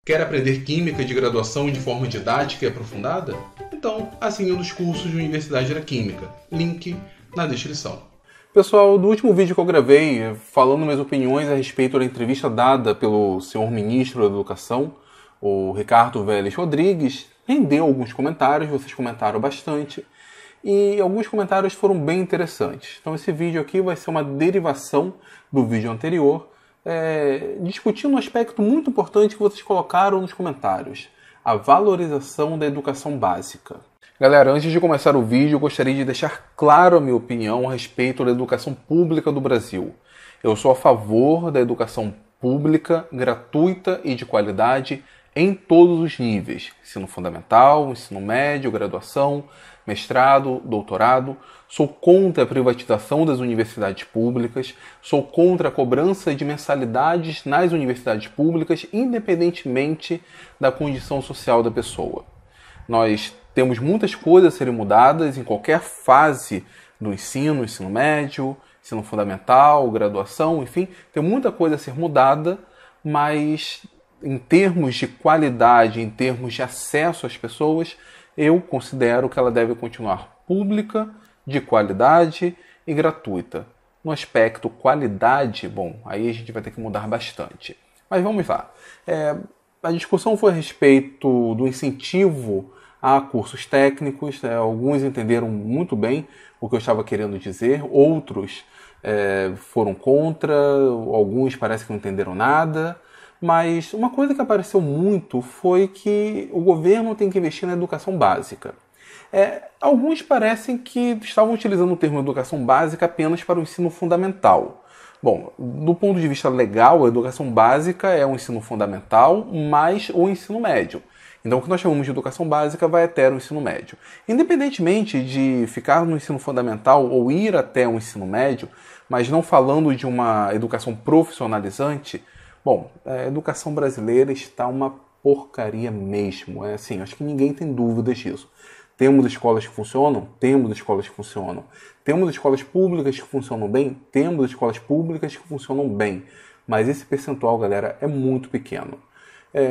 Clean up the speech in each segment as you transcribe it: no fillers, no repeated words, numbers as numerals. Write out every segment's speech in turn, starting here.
Quer aprender Química de graduação de forma didática e aprofundada? Então, assine um dos cursos de Universidade da Química. Link na descrição. Pessoal, no último vídeo que eu gravei, falando minhas opiniões a respeito da entrevista dada pelo senhor ministro da Educação, o Ricardo Vélez Rodrigues, rendeu alguns comentários, vocês comentaram bastante, e alguns comentários foram bem interessantes. Então esse vídeo aqui vai ser uma derivação do vídeo anterior, discutindo um aspecto muito importante que vocês colocaram nos comentários: a valorização da educação básica. Galera, antes de começar o vídeo, eu gostaria de deixar claro a minha opinião a respeito da educação pública do Brasil. Eu sou a favor da educação pública, gratuita e de qualidade em todos os níveis: ensino fundamental, ensino médio, graduação, mestrado, doutorado. Sou contra a privatização das universidades públicas, sou contra a cobrança de mensalidades nas universidades públicas, independentemente da condição social da pessoa. Nós temos muitas coisas a serem mudadas em qualquer fase do ensino, ensino médio, ensino fundamental, graduação, enfim, tem muita coisa a ser mudada, mas em termos de qualidade, em termos de acesso às pessoas, eu considero que ela deve continuar pública, de qualidade e gratuita. No aspecto qualidade, bom, aí a gente vai ter que mudar bastante. Mas vamos lá. A discussão foi a respeito do incentivo a cursos técnicos. Alguns entenderam muito bem o que eu estava querendo dizer, outros foram contra, alguns parece que não entenderam nada. Mas uma coisa que apareceu muito foi que o governo tem que investir na educação básica. Alguns parecem que estavam utilizando o termo educação básica apenas para o ensino fundamental. Bom, do ponto de vista legal, a educação básica é o ensino fundamental mais o ensino médio. Então, o que nós chamamos de educação básica vai até o ensino médio. Independentemente de ficar no ensino fundamental ou ir até o ensino médio, mas não falando de uma educação profissionalizante, bom, a educação brasileira está uma porcaria mesmo. Acho que ninguém tem dúvidas disso. Temos escolas que funcionam? Temos escolas que funcionam. Temos escolas públicas que funcionam bem? Temos escolas públicas que funcionam bem. Mas esse percentual, galera, é muito pequeno.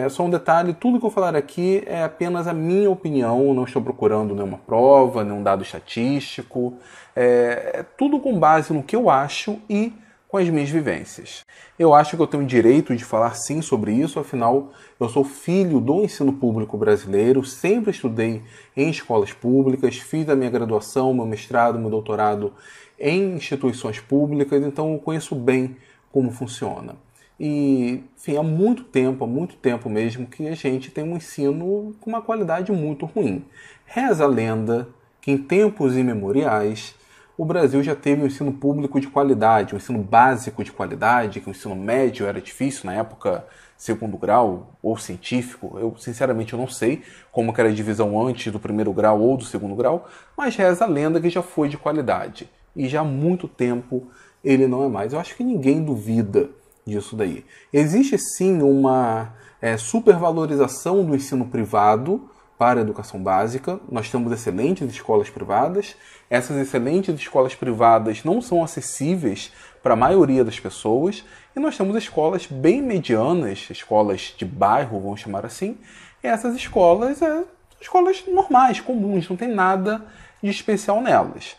Só um detalhe, tudo que eu falar aqui é apenas a minha opinião, não estou procurando nenhuma prova, nenhum dado estatístico. É tudo com base no que eu acho e com as minhas vivências. Eu acho que eu tenho o direito de falar sim sobre isso, afinal, eu sou filho do ensino público brasileiro, sempre estudei em escolas públicas, fiz a minha graduação, meu mestrado, meu doutorado em instituições públicas, então eu conheço bem como funciona. E, enfim, há muito tempo mesmo, que a gente tem um ensino com uma qualidade muito ruim. Reza a lenda que em tempos imemoriais o Brasil já teve um ensino público de qualidade, um ensino básico de qualidade, que o ensino médio era difícil na época, segundo grau ou científico. Eu, sinceramente, eu não sei como que era a divisão antes do primeiro grau ou do segundo grau, mas reza a lenda que já foi de qualidade. E já há muito tempo ele não é mais. Eu acho que ninguém duvida disso daí. Existe sim uma supervalorização do ensino privado para a educação básica. Nós temos excelentes escolas privadas. Essas excelentes escolas privadas não são acessíveis para a maioria das pessoas. E nós temos escolas bem medianas, escolas de bairro, vamos chamar assim. E essas escolas são escolas normais, comuns, não tem nada de especial nelas.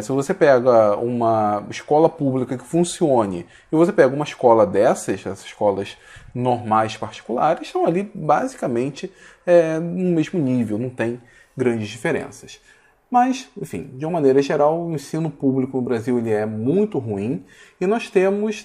Se você pega uma escola pública que funcione e você pega uma escola dessas escolas normais particulares, estão ali basicamente no mesmo nível, não tem grandes diferenças. Mas, enfim, de uma maneira geral, o ensino público no Brasil ele é muito ruim e nós temos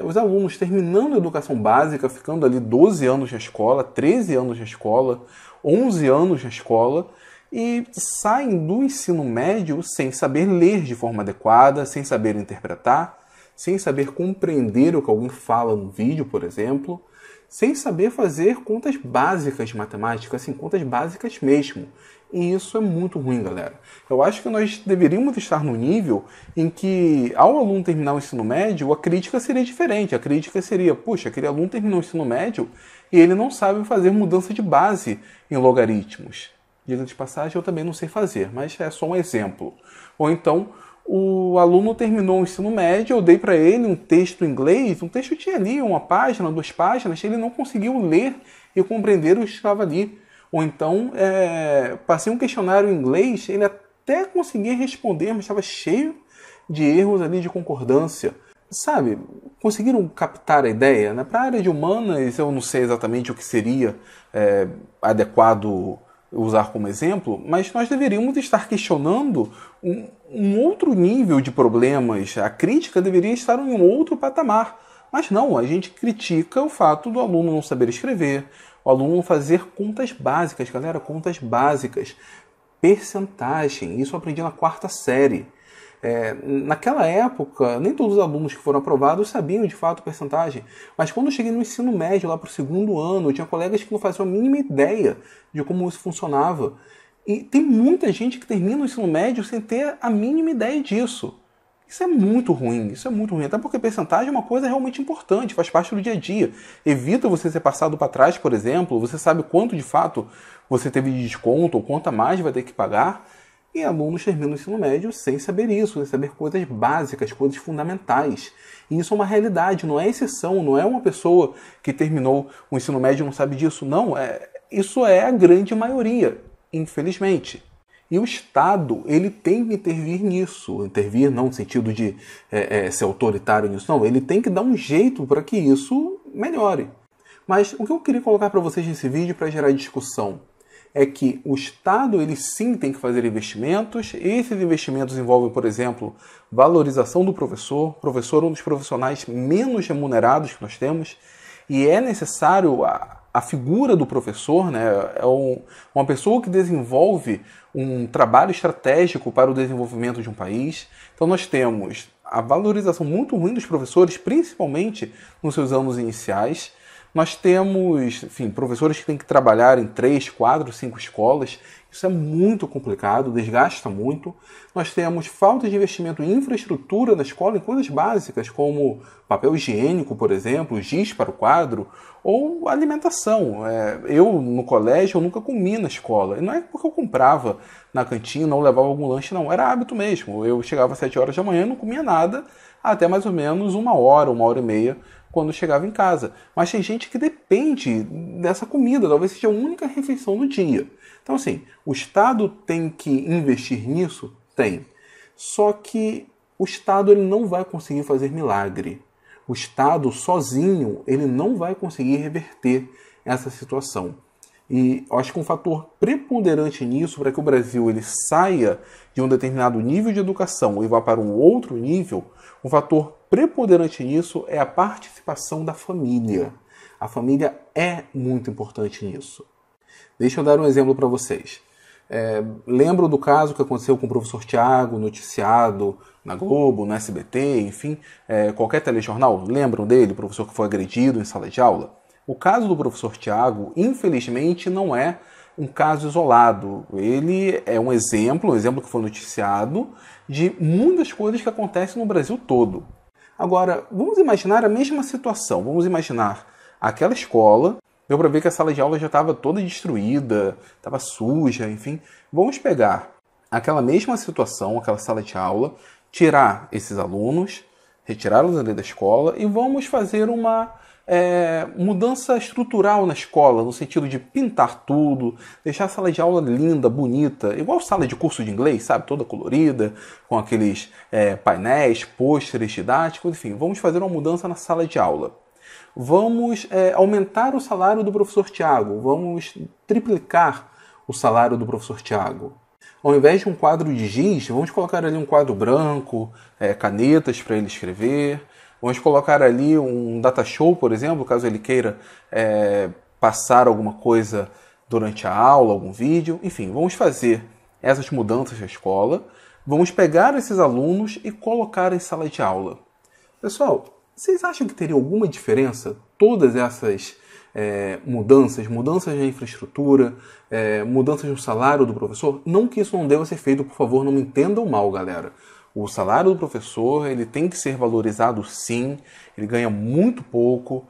os alunos terminando a educação básica, ficando ali 12 anos na escola, 13 anos na escola, 11 anos na escola, e saem do ensino médio sem saber ler de forma adequada, sem saber interpretar, sem saber compreender o que alguém fala no vídeo, por exemplo, sem saber fazer contas básicas de matemática, assim, contas básicas mesmo. E isso é muito ruim, galera. Eu acho que nós deveríamos estar no nível em que, ao aluno terminar o ensino médio, a crítica seria diferente. A crítica seria, puxa, aquele aluno terminou o ensino médio e ele não sabe fazer mudança de base em logaritmos. Diga de passagem, eu também não sei fazer, mas é só um exemplo. Ou então, o aluno terminou o ensino médio, eu dei para ele um texto em inglês, um texto tinha ali uma página, 2 páginas, ele não conseguiu ler e compreender o que estava ali. Ou então, passei um questionário em inglês, ele até conseguia responder, mas estava cheio de erros ali de concordância. Sabe, conseguiram captar a ideia? Para a área de humanas, eu não sei exatamente o que seria adequado usar como exemplo, mas nós deveríamos estar questionando um outro nível de problemas. A crítica deveria estar em um outro patamar. Mas não, a gente critica o fato do aluno não saber escrever, o aluno não fazer contas básicas. Galera, contas básicas. Percentagem, isso eu aprendi na 4ª série. Naquela época, nem todos os alunos que foram aprovados sabiam de fato percentagem, mas quando eu cheguei no ensino médio, lá para o 2º ano, eu tinha colegas que não faziam a mínima ideia de como isso funcionava. E tem muita gente que termina o ensino médio sem ter a mínima ideia disso. Isso é muito ruim, até porque percentagem é uma coisa realmente importante, faz parte do dia a dia. Evita você ser passado para trás, por exemplo, você sabe quanto de fato você teve de desconto ou quanto a mais vai ter que pagar. E alunos terminam o ensino médio sem saber isso, sem saber coisas básicas, coisas fundamentais. E isso é uma realidade, não é exceção, não é uma pessoa que terminou o ensino médio e não sabe disso. Não, isso é a grande maioria, infelizmente. E o Estado, ele tem que intervir nisso. Intervir não no sentido de ser autoritário nisso, não. Ele tem que dar um jeito para que isso melhore. Mas o que eu queria colocar para vocês nesse vídeo para gerar discussão é que o Estado, ele sim tem que fazer investimentos. Esses investimentos envolvem, por exemplo, valorização do professor. O professor é um dos profissionais menos remunerados que nós temos. E é necessário a figura do professor, né? Uma pessoa que desenvolve um trabalho estratégico para o desenvolvimento de um país. Então nós temos a valorização muito ruim dos professores, principalmente nos seus anos iniciais. Nós temos, enfim, professores que têm que trabalhar em 3, 4, 5 escolas. Isso é muito complicado, desgasta muito. Nós temos falta de investimento em infraestrutura na escola, em coisas básicas, como papel higiênico, por exemplo, giz para o quadro, ou alimentação. Eu, no colégio, eu nunca comi na escola. E não é porque eu comprava na cantina ou levava algum lanche, não. Era hábito mesmo. Eu chegava às 7 horas da manhã e não comia nada, até mais ou menos 1 hora, 1h30, quando chegava em casa. Mas tem gente que depende dessa comida, talvez seja a única refeição do dia. Então, assim, o Estado tem que investir nisso? Tem. Só que o Estado ele não vai conseguir fazer milagre. O Estado sozinho ele não vai conseguir reverter essa situação. E eu acho que um fator preponderante nisso, para que o Brasil ele saia de um determinado nível de educação e vá para um outro nível, um fator preponderante nisso é a participação da família. A família é muito importante nisso. Deixa eu dar um exemplo para vocês. Lembro do caso que aconteceu com o professor Tiago, noticiado na Globo, no SBT, enfim, qualquer telejornal. Lembram dele, o professor que foi agredido em sala de aula? O caso do professor Tiago, infelizmente, não é um caso isolado. Ele é um exemplo que foi noticiado, de muitas coisas que acontecem no Brasil todo. Agora, vamos imaginar a mesma situação. Vamos imaginar aquela escola. Deu para ver que a sala de aula já estava toda destruída, estava suja, enfim. Vamos pegar aquela mesma situação, aquela sala de aula, tirar esses alunos, retirá-los ali da escola e vamos fazer uma mudança estrutural na escola, no sentido de pintar tudo, deixar a sala de aula linda, bonita, igual sala de curso de inglês, sabe? Toda colorida, com aqueles painéis, pôsteres didáticos, enfim. Vamos fazer uma mudança na sala de aula. Vamos aumentar o salário do professor Tiago, vamos triplicar o salário do professor Tiago. Ao invés de um quadro de giz, vamos colocar ali um quadro branco, canetas para ele escrever. Vamos colocar ali um data show, por exemplo, caso ele queira passar alguma coisa durante a aula, algum vídeo. Enfim, vamos fazer essas mudanças na escola. Vamos pegar esses alunos e colocar em sala de aula. Pessoal, vocês acham que teria alguma diferença todas essas mudanças na infraestrutura, mudanças no salário do professor? Não que isso não deva ser feito, por favor, não me entendam mal, galera. O salário do professor ele tem que ser valorizado sim, ele ganha muito pouco,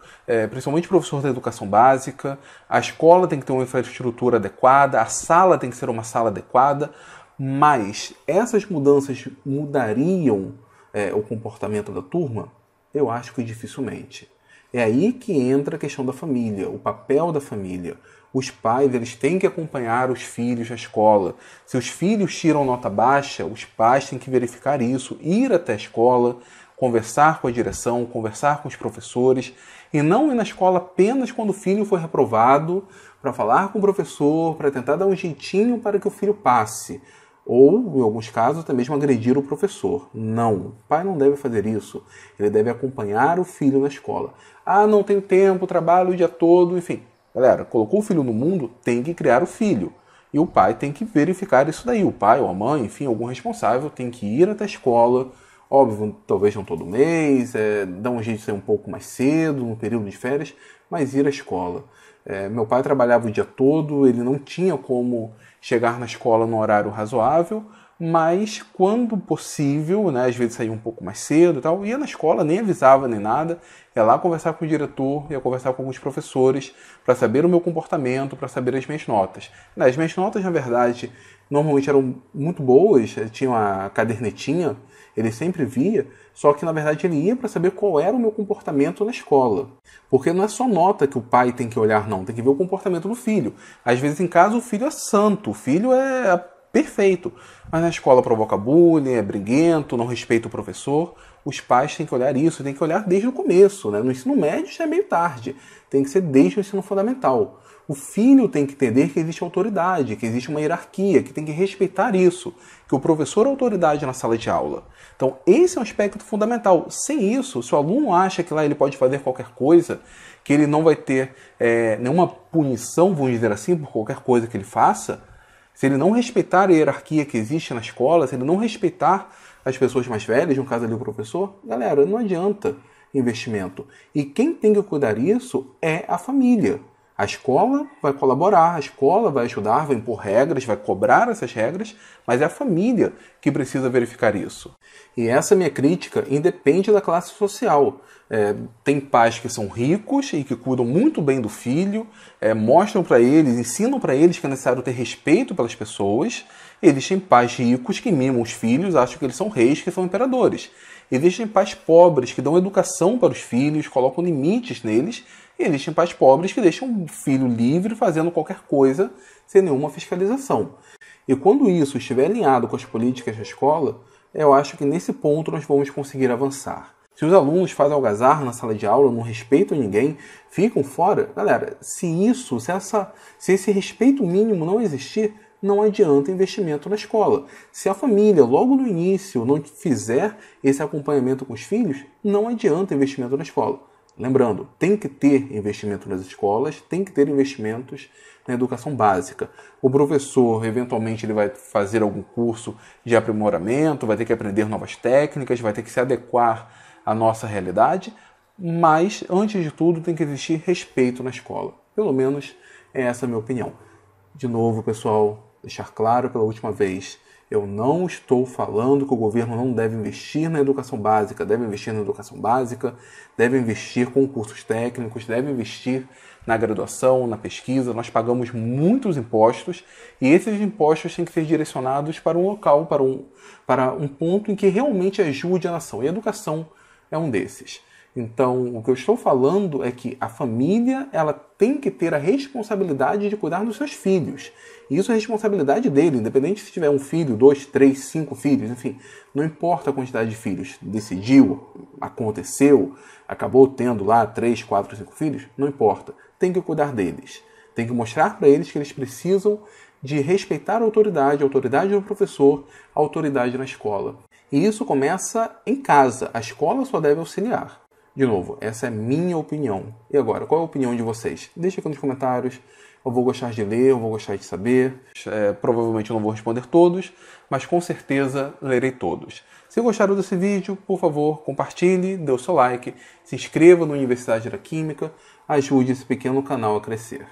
principalmente o professor da educação básica. A escola tem que ter uma infraestrutura adequada, a sala tem que ser uma sala adequada. Mas essas mudanças mudariam o comportamento da turma? Eu acho que dificilmente. É aí que entra a questão da família, o papel da família. Os pais, eles têm que acompanhar os filhos na escola. Se os filhos tiram nota baixa, os pais têm que verificar isso, ir até a escola, conversar com a direção, conversar com os professores, e não ir na escola apenas quando o filho for reprovado, para falar com o professor, para tentar dar um jeitinho para que o filho passe. Ou, em alguns casos, até mesmo agredir o professor. Não, o pai não deve fazer isso. Ele deve acompanhar o filho na escola. Ah, não tenho tempo, trabalho o dia todo, enfim. Galera, colocou o filho no mundo, tem que criar o filho. E o pai tem que verificar isso daí. O pai ou a mãe, enfim, algum responsável tem que ir até a escola. Óbvio, talvez não todo mês, dar um jeito de sair um pouco mais cedo, no período de férias, mas ir à escola. Meu pai trabalhava o dia todo, ele não tinha como chegar na escola no horário razoável, mas quando possível, né, às vezes saía um pouco mais cedo e tal, ia na escola, nem avisava nem nada, ia lá conversar com o diretor, ia conversar com alguns professores para saber o meu comportamento, para saber as minhas notas. As minhas notas, na verdade, normalmente eram muito boas, tinha uma cadernetinha, ele sempre via, só que na verdade ele ia para saber qual era o meu comportamento na escola. Porque não é só nota que o pai tem que olhar, não, tem que ver o comportamento do filho. Às vezes em casa o filho é santo, o filho é perfeito, mas na escola provoca bullying, é briguento, não respeita o professor. Os pais têm que olhar isso, têm que olhar desde o começo, né? No ensino médio já é meio tarde, tem que ser desde o ensino fundamental. O filho tem que entender que existe autoridade, que existe uma hierarquia, que tem que respeitar isso, que o professor é autoridade na sala de aula. Então, esse é um aspecto fundamental. Sem isso, se o aluno acha que lá ele pode fazer qualquer coisa, que ele não vai ter nenhuma punição, vamos dizer assim, por qualquer coisa que ele faça, se ele não respeitar a hierarquia que existe na escola, se ele não respeitar as pessoas mais velhas, no caso ali o professor, galera, não adianta investimento. E quem tem que cuidar disso é a família. A escola vai colaborar, a escola vai ajudar, vai impor regras, vai cobrar essas regras, mas é a família que precisa verificar isso. E essa minha crítica independe da classe social. Tem pais que são ricos e que cuidam muito bem do filho, mostram para eles, ensinam para eles que é necessário ter respeito pelas pessoas. Existem pais ricos que mimam os filhos, acham que eles são reis, que são imperadores. Existem pais pobres que dão educação para os filhos, colocam limites neles. E existem pais pobres que deixam o filho livre fazendo qualquer coisa sem nenhuma fiscalização. E quando isso estiver alinhado com as políticas da escola, eu acho que nesse ponto nós vamos conseguir avançar. Se os alunos fazem algazarra na sala de aula, não respeitam ninguém, ficam fora, galera, se esse respeito mínimo não existir, não adianta investimento na escola. Se a família, logo no início, não fizer esse acompanhamento com os filhos, não adianta investimento na escola. Lembrando, tem que ter investimento nas escolas, tem que ter investimentos na educação básica. O professor, eventualmente, ele vai fazer algum curso de aprimoramento, vai ter que aprender novas técnicas, vai ter que se adequar à nossa realidade, mas, antes de tudo, tem que existir respeito na escola. Pelo menos, essa é a minha opinião. De novo, pessoal, deixar claro pela última vez, eu não estou falando que o governo não deve investir na educação básica, deve investir na educação básica, deve investir com cursos técnicos, deve investir na graduação, na pesquisa. Nós pagamos muitos impostos e esses impostos têm que ser direcionados para um local, para um ponto em que realmente ajude a nação. E a educação é um desses. Então, o que eu estou falando é que a família ela tem que ter a responsabilidade de cuidar dos seus filhos. E isso é responsabilidade dele, independente se tiver um filho, 2, 3, 5 filhos, enfim. Não importa a quantidade de filhos. Decidiu, aconteceu, acabou tendo lá 3, 4, 5 filhos, não importa. Tem que cuidar deles. Tem que mostrar para eles que eles precisam de respeitar a autoridade do professor, a autoridade na escola. E isso começa em casa. A escola só deve auxiliar. De novo, essa é minha opinião. E agora, qual é a opinião de vocês? Deixa aqui nos comentários. Eu vou gostar de ler, eu vou gostar de saber. Provavelmente eu não vou responder todos, mas com certeza lerei todos. Se gostaram desse vídeo, por favor, compartilhe, dê o seu like, se inscreva no Universidade da Química, ajude esse pequeno canal a crescer.